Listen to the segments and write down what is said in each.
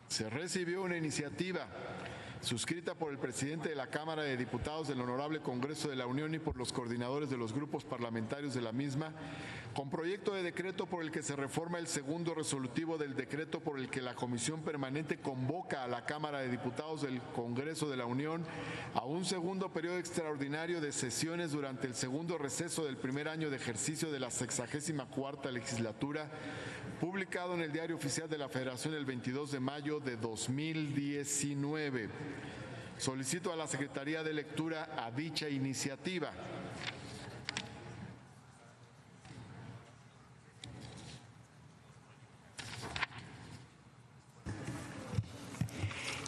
Se recibió una iniciativa suscrita por el presidente de la Cámara de Diputados del Honorable Congreso de la Unión y por los coordinadores de los grupos parlamentarios de la misma, con proyecto de decreto por el que se reforma el segundo resolutivo del decreto por el que la Comisión Permanente convoca a la Cámara de Diputados del Congreso de la Unión a un segundo periodo extraordinario de sesiones durante el segundo receso del primer año de ejercicio de la 64ª legislatura, publicado en el Diario Oficial de la Federación el 22 de mayo de 2019. Solicito a la Secretaría de Lectura a dicha iniciativa.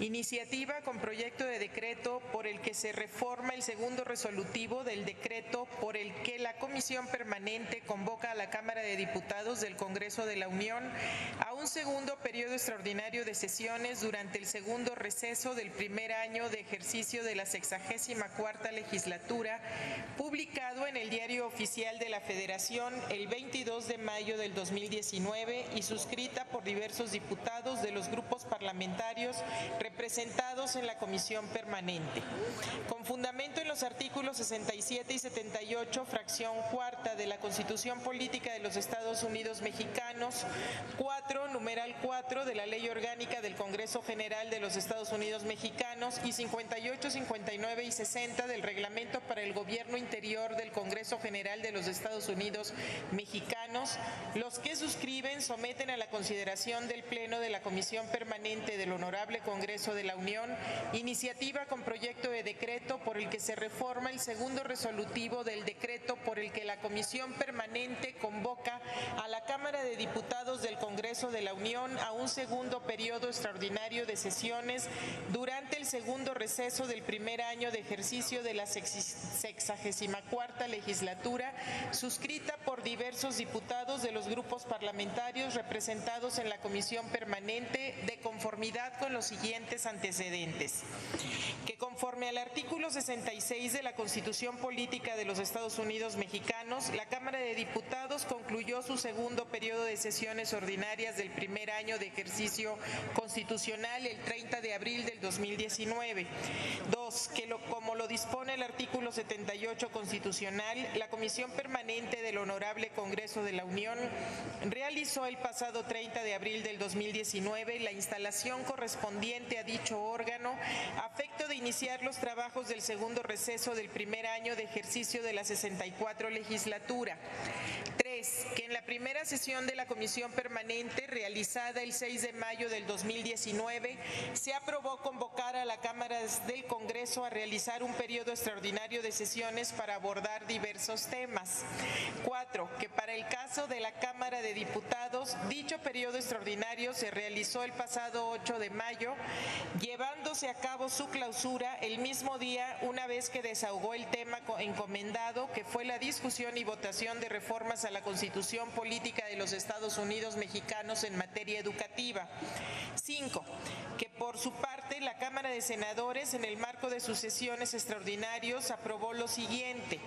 Iniciativa con proyecto de decreto por el que se reforma el segundo resolutivo del decreto por el que la Comisión Permanente convoca a la Cámara de Diputados del Congreso de la Unión a un segundo periodo extraordinario de sesiones durante el segundo receso del primer año de ejercicio de la 64ª legislatura, publicado en el Diario Oficial de la Federación el 22 de mayo del 2019 y suscrita por diversos diputados de los grupos parlamentarios representados en la Comisión Permanente. Con fundamento en los artículos 67 y 78, fracción cuarta de la Constitución Política de los Estados Unidos Mexicanos, 4, numeral 4 de la Ley Orgánica del Congreso General de los Estados Unidos Mexicanos y 58, 59 y 60 del Reglamento para el Gobierno Interior del Congreso General de los Estados Unidos Mexicanos, los que suscriben someten a la consideración del Pleno de la Comisión Permanente del Honorable Congreso de la Unión, iniciativa con proyecto de decreto por el que se reforma el segundo resolutivo del decreto por el que la Comisión Permanente convoca a la Cámara de Diputados del Congreso de la Unión a un segundo periodo extraordinario de sesiones durante el segundo receso del primer año de ejercicio de la 64ª legislatura, suscrita por diversos diputados de los grupos parlamentarios representados en la Comisión Permanente de conformidad con los siguientes antecedentes. Que conforme al artículo 66 de la Constitución Política de los Estados Unidos Mexicanos, la Cámara de Diputados concluyó su segundo periodo de sesiones ordinarias del primer año de ejercicio constitucional el 30 de abril del 2019. 2. Como lo dispone el artículo 78 constitucional, la Comisión Permanente del Honorable Congreso de la Unión realizó el pasado 30 de abril del 2019 la instalación correspondiente a dicho órgano a efecto de iniciar los trabajos del segundo receso del primer año de ejercicio de la 64 legislatura. 3. Que en la primera sesión de la Comisión Permanente realizada el 6 de mayo del 2019 se aprobó convocar a la Cámara del Congreso a realizar un periodo extraordinario de sesiones para abordar diversos temas. 4. Que para el caso de la Cámara de Diputados, dicho periodo extraordinario se realizó el pasado 8 de mayo, llevándose a cabo su clausura el mismo día una vez que desahogó el tema encomendado, que fue la discusión y votación de reformas a la Constitución Política de los Estados Unidos Mexicanos en materia educativa. 5. Que por su parte la Cámara de Senadores, en el marco de sus sesiones extraordinarios, aprobó lo siguiente.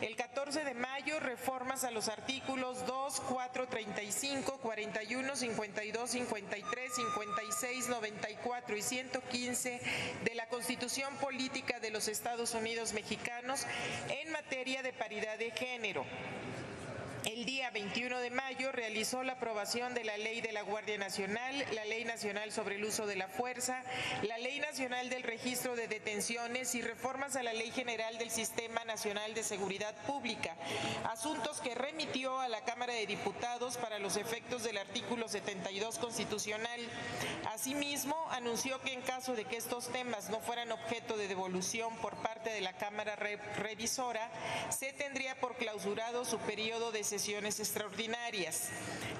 El 14 de mayo, reformas a los artículos 2, 4, 35, 41, 52, 53, 56, 94 y 115 de la Constitución Política de los Estados Unidos Mexicanos en materia de paridad de género. El día 21 de mayo realizó la aprobación de la Ley de la Guardia Nacional, la Ley Nacional sobre el Uso de la Fuerza, la Ley Nacional del Registro de Detenciones y reformas a la Ley General del Sistema Nacional de Seguridad Pública, asuntos que remitió a la Cámara de Diputados para los efectos del artículo 72 constitucional. Asimismo, anunció que en caso de que estos temas no fueran objeto de devolución por parte de la Cámara Revisora, se tendría por clausurado su periodo de sesiones extraordinarias.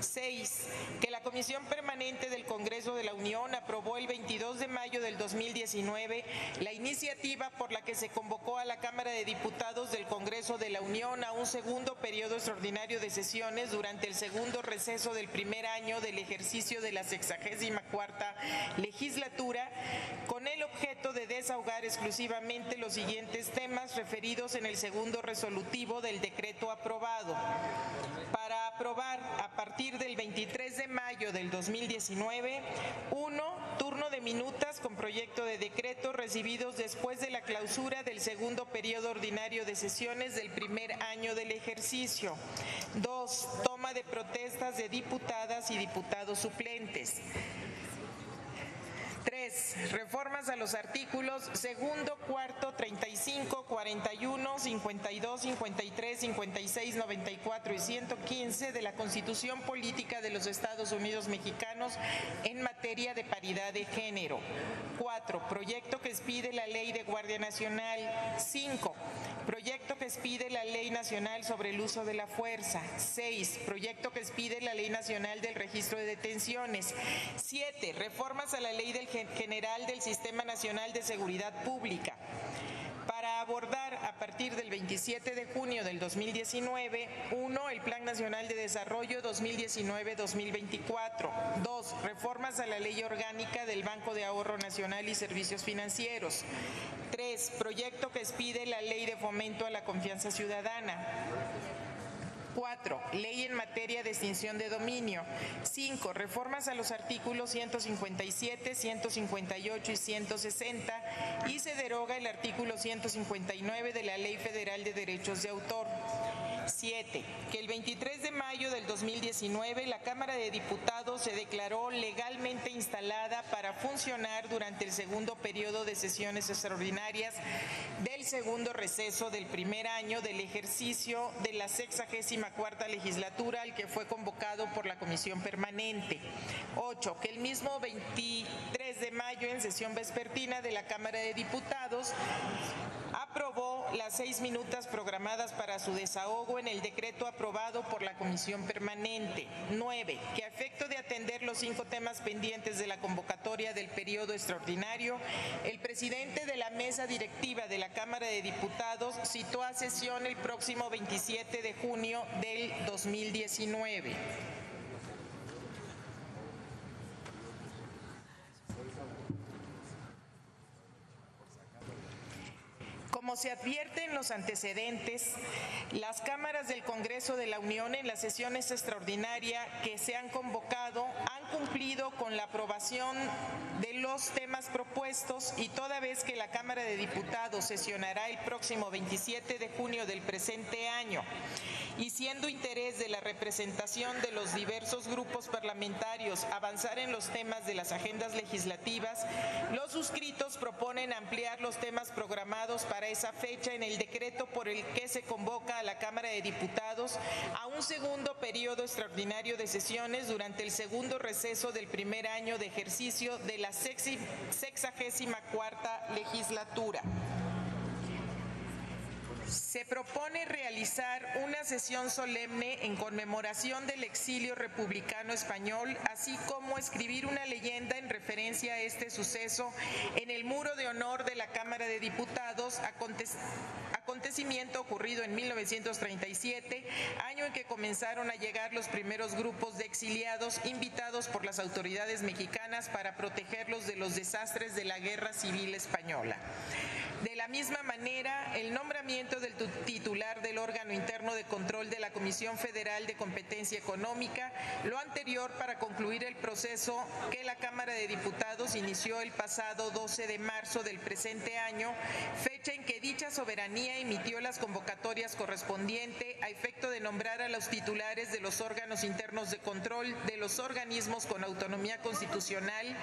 6. Que la Comisión Permanente del Congreso de la Unión aprobó el 22 de mayo del 2019 la iniciativa por la que se convocó a la Cámara de Diputados del Congreso de la Unión a un segundo periodo extraordinario de sesiones durante el segundo receso del primer año del ejercicio de la 64ª legislatura, con el objeto de desahogar exclusivamente los siguientes temas referidos en el segundo resolutivo del decreto aprobado. Para aprobar a partir del 23 de mayo del 2019, 1. Turno de minutas con proyecto de decreto recibidos después de la clausura del segundo periodo ordinario de sesiones del primer año del ejercicio. 2. Toma de protestas de diputadas y diputados suplentes. 3. Reformas a los artículos segundo, cuarto, 35, 41, 52, 53, 56, 94 y 115 de la Constitución Política de los Estados Unidos Mexicanos en materia de paridad de género. 4. Proyecto que expide la Ley de Guardia Nacional. 5. Proyecto que expide la Ley Nacional sobre el Uso de la Fuerza. 6. Proyecto que expide la Ley Nacional del Registro de Detenciones. 7. Reformas a la Ley General del Sistema Nacional de Seguridad Pública. Para abordar a partir del 27 de junio del 2019, 1. El Plan Nacional de Desarrollo 2019-2024. 2. Reformas a la Ley Orgánica del Banco de Ahorro Nacional y Servicios Financieros. 3. Proyecto que expide la Ley de Fomento a la Confianza Ciudadana. 4. Ley en materia de extinción de dominio. 5. Reformas a los artículos 157, 158 y 160 y se deroga el artículo 159 de la Ley Federal de Derechos de Autor. 7. Que el 23 de mayo del 2019 la Cámara de Diputados se declaró legalmente instalada para funcionar durante el segundo periodo de sesiones extraordinarias del segundo receso del primer año del ejercicio de la 64ª legislatura al que fue convocado por la Comisión Permanente. 8. Que el mismo 23 de mayo en sesión vespertina de la Cámara de Diputados aprobó las 6 minutas programadas para su desahogo en el decreto aprobado por la Comisión Permanente. 9. Que a efecto de atender los 5 temas pendientes de la convocatoria del periodo extraordinario, el presidente de la mesa directiva de la Cámara de Diputados citó a sesión el próximo 27 de junio del 2019. Como se advierte en los antecedentes, las cámaras del Congreso de la Unión en las sesiones extraordinarias que se han convocado han cumplido con la aprobación de los temas propuestos y toda vez que la Cámara de Diputados sesionará el próximo 27 de junio del presente año y siendo interés de la representación de los diversos grupos parlamentarios avanzar en los temas de las agendas legislativas, los suscritos proponen ampliar los temas programados para esa fecha en el decreto por el que se convoca a la Cámara de Diputados a un segundo periodo extraordinario de sesiones durante el segundo receso del primer año de ejercicio de la 64ª legislatura. Se propone realizar una sesión solemne en conmemoración del exilio republicano español, así como escribir una leyenda en referencia a este suceso en el muro de honor de la Cámara de Diputados, acontecimiento ocurrido en 1937, año en que comenzaron a llegar los primeros grupos de exiliados invitados por las autoridades mexicanas para protegerlos de los desastres de la Guerra Civil Española. De la misma manera, el nombramiento del titular del órgano interno de control de la Comisión Federal de Competencia Económica, lo anterior para concluir el proceso que la Cámara de Diputados inició el pasado 12 de marzo del presente año, fecha en que dicha soberanía emitió las convocatorias correspondientes a efecto de nombrar a los titulares de los órganos internos de control de los organismos con autonomía constitucional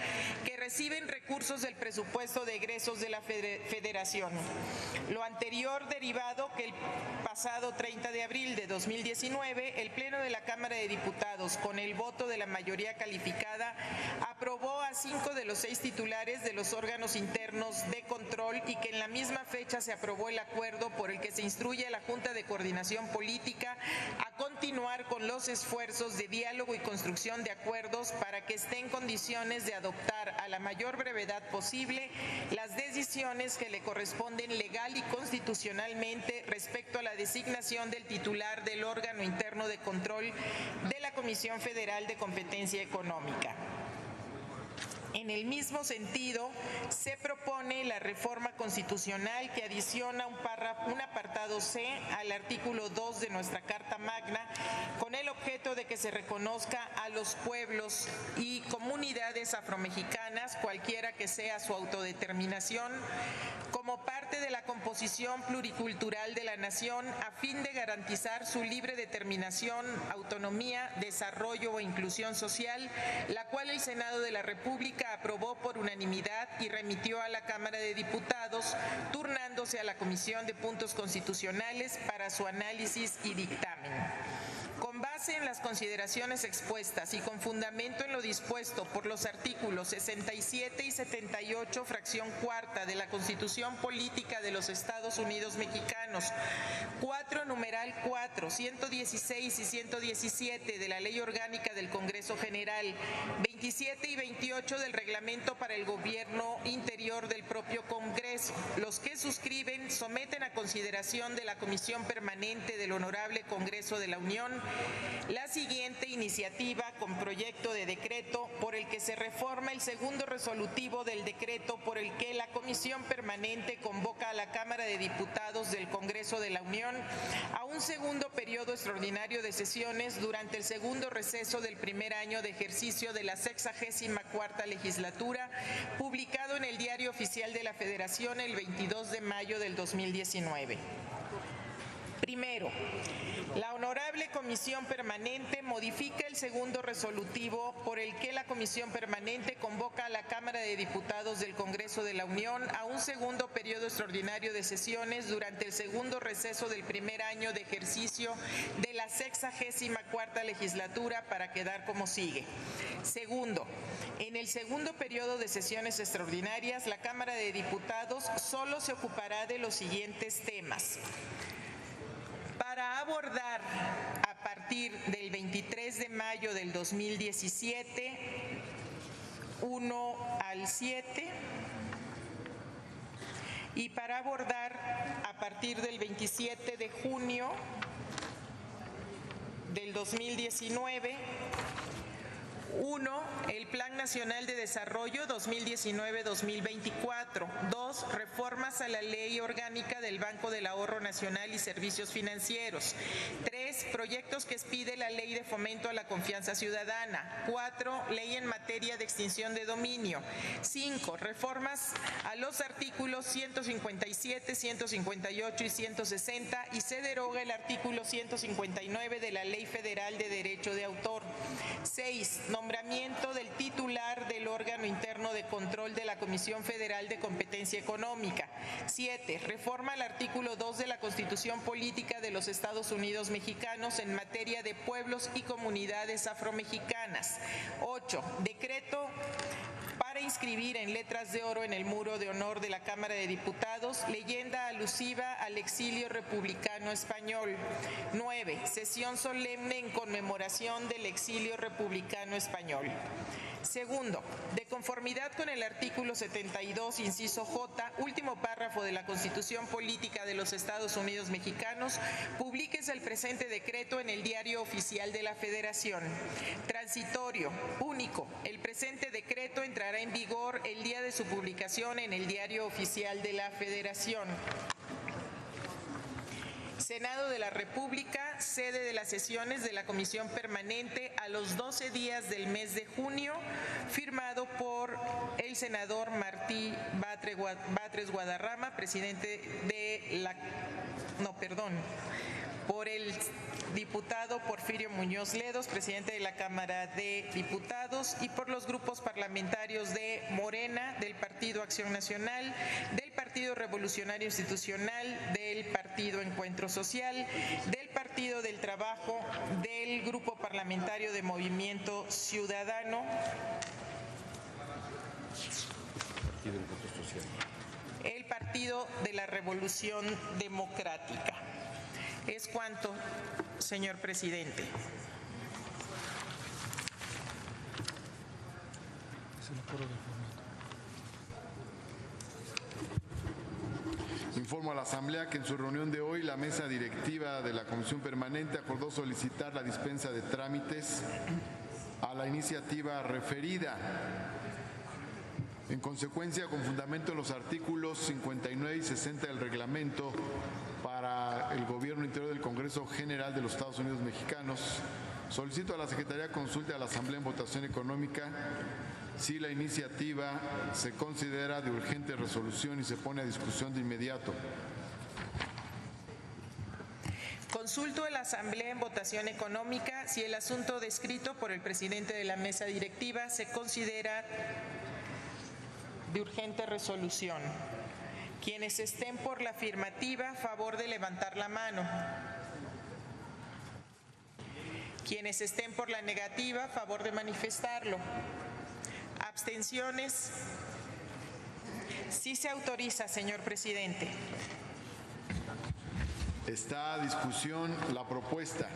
que reciben recursos del presupuesto de egresos de la Federación. Lo anterior derivado que el pasado 30 de abril de 2019, el Pleno de la Cámara de Diputados, con el voto de la mayoría calificada, aprobó a 5 de los 6 titulares de los órganos internos de control y que en la misma fecha se aprobó el acuerdo por el que se instruye a la Junta de Coordinación Política a continuar con los esfuerzos de diálogo y construcción de acuerdos para que esté en condiciones de adoptar a la mayor brevedad posible las decisiones que le corresponden legal y constitucionalmente respecto a la designación del titular del órgano interno de control de la Comisión Federal de Competencia Económica. En el mismo sentido, se propone la reforma constitucional que adiciona un apartado C al artículo 2 de nuestra Carta Magna, con el objeto de que se reconozca a los pueblos y comunidades afromexicanas, cualquiera que sea su autodeterminación, como parte de la composición pluricultural de la nación, a fin de garantizar su libre determinación, autonomía, desarrollo e inclusión social, la cual el Senado de la República aprobó por unanimidad y remitió a la Cámara de Diputados, turnándose a la Comisión de Puntos Constitucionales para su análisis y dictamen. Con base en las consideraciones expuestas y con fundamento en lo dispuesto por los artículos 67 y 78, fracción cuarta de la Constitución Política de los Estados Unidos Mexicanos, 4, numeral 4, 116 y 117 de la Ley Orgánica del Congreso General, 27 y 28 del Reglamento para el Gobierno Interior del propio Congreso, los que suscriben someten a consideración de la Comisión Permanente del Honorable Congreso de la Unión la siguiente iniciativa con proyecto de decreto por el que se reforma el segundo resolutivo del decreto por el que la Comisión Permanente convoca a la Cámara de Diputados del Congreso de la Unión a un segundo periodo extraordinario de sesiones durante el segundo receso del primer año de ejercicio de la 64ª legislatura, publicado en el Diario Oficial de la Federación el 22 de mayo del 2019. Primero, la Honorable Comisión Permanente modifica el segundo resolutivo por el que la Comisión Permanente convoca a la Cámara de Diputados del Congreso de la Unión a un segundo periodo extraordinario de sesiones durante el segundo receso del primer año de ejercicio de la 64ª legislatura para quedar como sigue. Segundo, en el segundo periodo de sesiones extraordinarias, la Cámara de Diputados solo se ocupará de los siguientes temas. Para abordar a partir del 23 de mayo del 2017, 1 al 7, y para abordar a partir del 27 de junio del 2019, 1. El Plan Nacional de Desarrollo 2019-2024. 2. Reformas a la Ley Orgánica del Banco del Ahorro Nacional y Servicios Financieros. 3. Proyectos que expide la Ley de Fomento a la Confianza Ciudadana. 4. Ley en materia de extinción de dominio. 5. Reformas a los artículos 157, 158 y 160 y se deroga el artículo 159 de la Ley Federal de Derecho de Autor. 6. Nombramiento del titular del órgano interno de control de la Comisión Federal de Competencia Económica. 7. Reforma al artículo 2 de la Constitución Política de los Estados Unidos Mexicanos en materia de pueblos y comunidades afromexicanas. 8. Decreto para inscribir en letras de oro en el muro de honor de la Cámara de Diputados leyenda alusiva al exilio republicano español. 9. Sesión solemne en conmemoración del exilio republicano español. Segundo, de conformidad con el artículo 72, inciso J, último párrafo de la Constitución Política de los Estados Unidos Mexicanos, publíquese el presente decreto en el Diario Oficial de la Federación. Transitorio, único. El presente decreto entrará en vigor el día de su publicación en el Diario Oficial de la Federación. Senado de la República, sede de las sesiones de la Comisión Permanente a los 12 días del mes de junio, firmado por el senador Martí Batres Guadarrama, presidente de la... por el diputado Porfirio Muñoz Ledos, presidente de la Cámara de Diputados, y por los grupos parlamentarios de Morena, del Partido Acción Nacional, del Partido Revolucionario Institucional, del Partido Encuentro Social, del Partido del Trabajo, del Grupo Parlamentario de Movimiento Ciudadano, el Partido de la Revolución Democrática. Es cuanto, señor presidente. Informo a la Asamblea que en su reunión de hoy la mesa directiva de la Comisión Permanente acordó solicitar la dispensa de trámites a la iniciativa referida. consecuencia, con fundamento en los artículos 59 y 60 del reglamento para el Gobierno Interior del Congreso General de los Estados Unidos Mexicanos, solicito a la Secretaría consulte a la Asamblea en votación económica si la iniciativa se considera de urgente resolución y se pone a discusión de inmediato. Consulto a la Asamblea en votación económica si el asunto descrito por el presidente de la mesa directiva se considera de urgente resolución. Quienes estén por la afirmativa, favor de levantar la mano. Quienes estén por la negativa, favor de manifestarlo. ¿Abstenciones? Sí se autoriza, señor presidente. Está a discusión la propuesta.